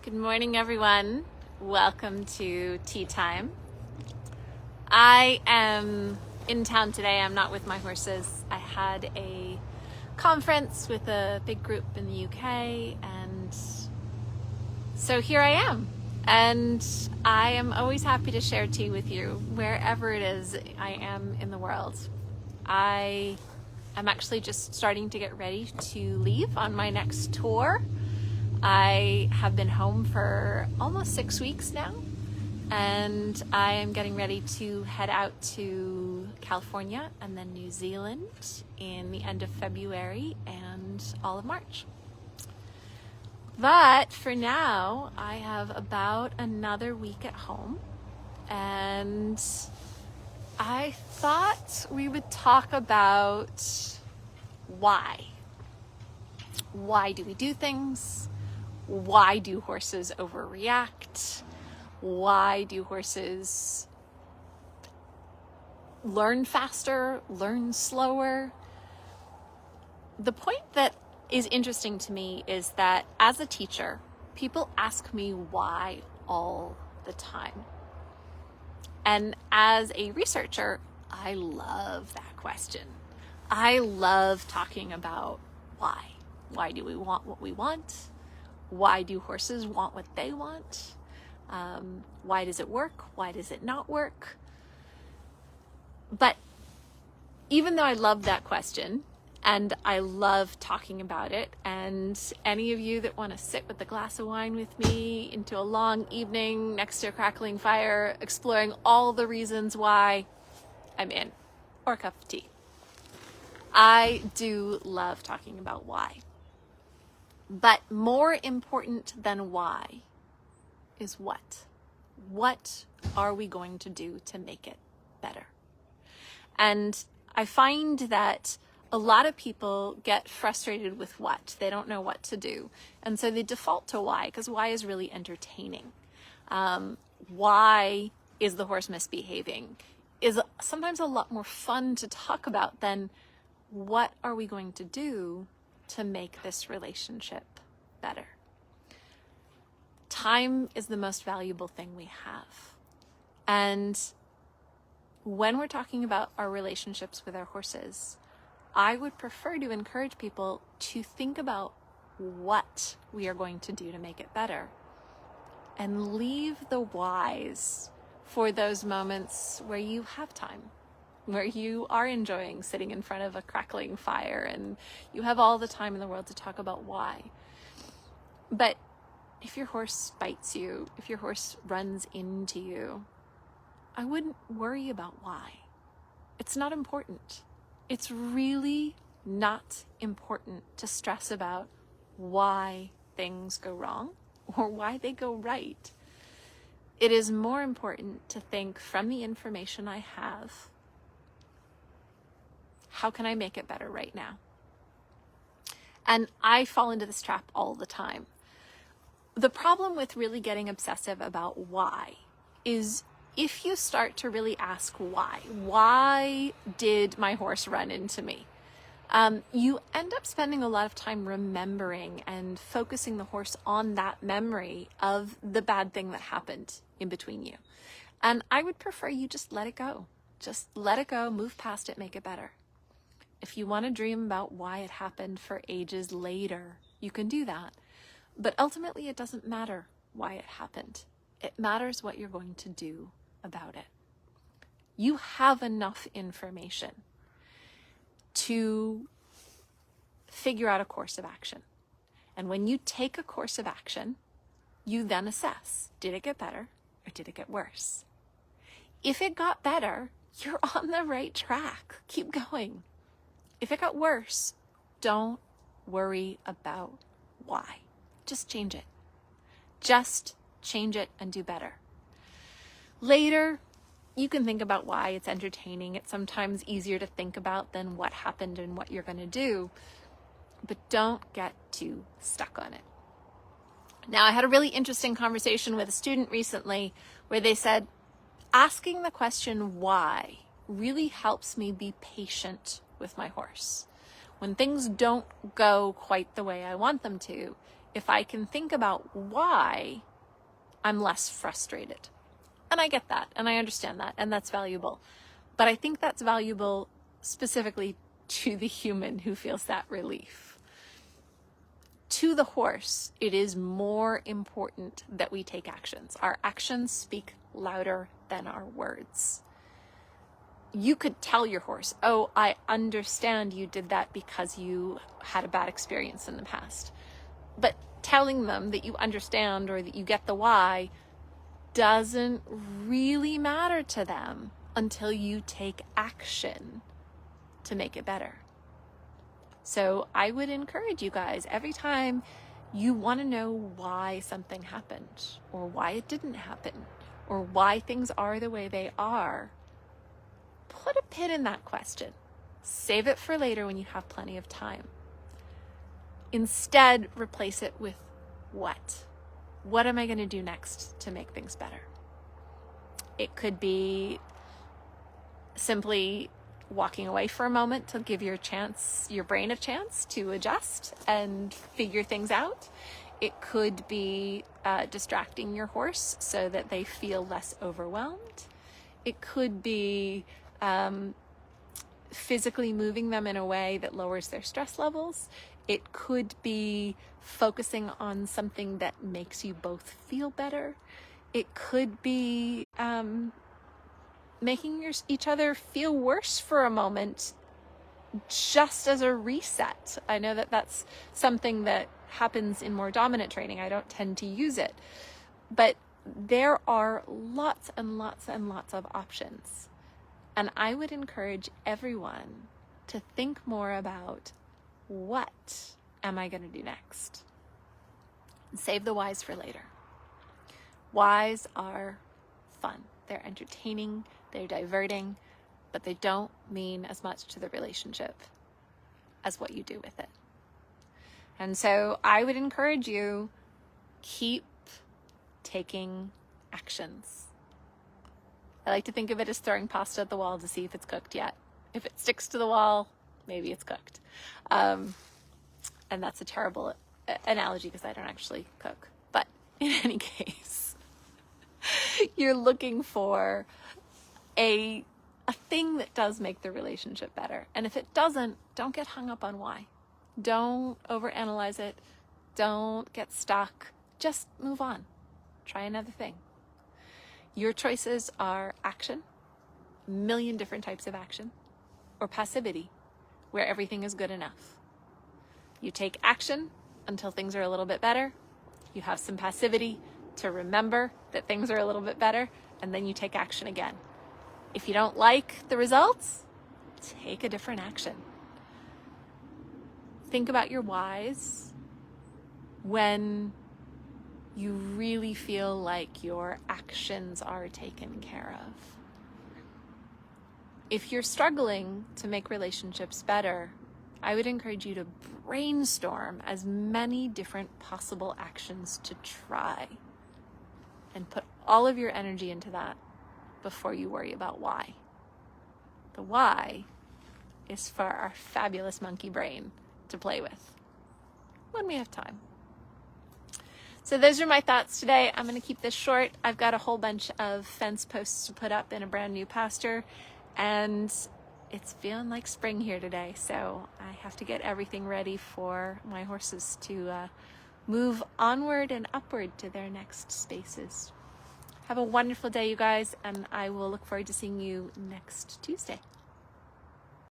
Good morning, everyone. Welcome to tea time. I am in town today. I'm not with my horses. I had a conference with a big group in the UK, and so here I am. And I am always happy to share tea with you wherever it is I am in the world. I am actually just starting to get ready to leave on my next tour. I have been home for almost 6 weeks now, and I am getting ready to head out to California and then New Zealand in the end of February and all of March. But for now, I have about another week at home, and I thought we would talk about why. Why do we do things? Why do horses overreact? Why do horses learn faster, learn slower? The point that is interesting to me is that as a teacher, people ask me why all the time. And as a researcher, I love that question. I love talking about why. Why do we want what we want? Why do horses want what they want? Why does it work? Why does it not work? But even though I love that question and I love talking about it, and any of you that want to sit with a glass of wine with me into a long evening next to a crackling fire, exploring all the reasons why, I'm in, or a cup of tea. I do love talking about why. But more important than why is what. What are we going to do to make it better? And I find that a lot of people get frustrated with what. They don't know what to do. And so they default to why, because why is really entertaining. Why is the horse misbehaving is sometimes a lot more fun to talk about than what are we going to do to make this relationship better. Time is the most valuable thing we have. And when we're talking about our relationships with our horses, I would prefer to encourage people to think about what we are going to do to make it better and leave the whys for those moments where you have time, where you are enjoying sitting in front of a crackling fire and you have all the time in the world to talk about why. But if your horse bites you, if your horse runs into you, I wouldn't worry about why. It's not important. It's really not important to stress about why things go wrong or why they go right. It is more important to think from the information I have, how can I make it better right now? And I fall into this trap all the time. The problem with really getting obsessive about why is if you start to really ask why did my horse run into me? You end up spending a lot of time remembering and focusing the horse on that memory of the bad thing that happened in between you. And I would prefer you just let it go. Just let it go, move past it, make it better. If you want to dream about why it happened for ages later, you can do that. But ultimately, it doesn't matter why it happened. It matters what you're going to do about it. You have enough information to figure out a course of action. And when you take a course of action, you then assess, did it get better or did it get worse? If it got better, you're on the right track. Keep going. If it got worse, don't worry about why. Just change it. Just change it and do better. Later, you can think about why. It's entertaining. It's sometimes easier to think about than what happened and what you're going to do. But don't get too stuck on it. Now, I had a really interesting conversation with a student recently where they said, asking the question why really helps me be patient with my horse. When things don't go quite the way I want them to, if I can think about why, I'm less frustrated. And I get that, and I understand that, and that's valuable. But I think that's valuable specifically to the human who feels that relief. To the horse, it is more important that we take actions. Our actions speak louder than our words. You could tell your horse, oh, I understand you did that because you had a bad experience in the past. But telling them that you understand or that you get the why doesn't really matter to them until you take action to make it better. So I would encourage you guys, every time you want to know why something happened or why it didn't happen or why things are the way they are, put a pin in that question. Save it for later when you have plenty of time. Instead, replace it with what? What am I going to do next to make things better? It could be simply walking away for a moment to give your brain a chance to adjust and figure things out. It could be distracting your horse so that they feel less overwhelmed. It could be physically moving them in a way that lowers their stress levels. It could be focusing on something that makes you both feel better. It could be making each other feel worse for a moment, just as a reset. I know that that's something that happens in more dominant training. I don't tend to use it, but there are lots and lots and lots of options. And I would encourage everyone to think more about, what am I going to do next? And save the whys for later. Whys are fun. They're entertaining, they're diverting, but they don't mean as much to the relationship as what you do with it. And so I would encourage you, keep taking actions. I like to think of it as throwing pasta at the wall to see if it's cooked yet. If it sticks to the wall, maybe it's cooked. And that's a terrible analogy because I don't actually cook. But in any case, you're looking for a thing that does make the relationship better. And if it doesn't, don't get hung up on why. Don't overanalyze it. Don't get stuck. Just move on. Try another thing. Your choices are action, a million different types of action, or passivity, where everything is good enough. You take action until things are a little bit better. You have some passivity to remember that things are a little bit better, and then you take action again. If you don't like the results, take a different action. Think about your whys when you really feel like your actions are taken care of. If you're struggling to make relationships better, I would encourage you to brainstorm as many different possible actions to try and put all of your energy into that before you worry about why. The why is for our fabulous monkey brain to play with when we have time. So those are my thoughts today. I'm going to keep this short. I've got a whole bunch of fence posts to put up in a brand new pasture, and it's feeling like spring here today. So I have to get everything ready for my horses to move onward and upward to their next spaces. Have a wonderful day, you guys, and I will look forward to seeing you next Tuesday.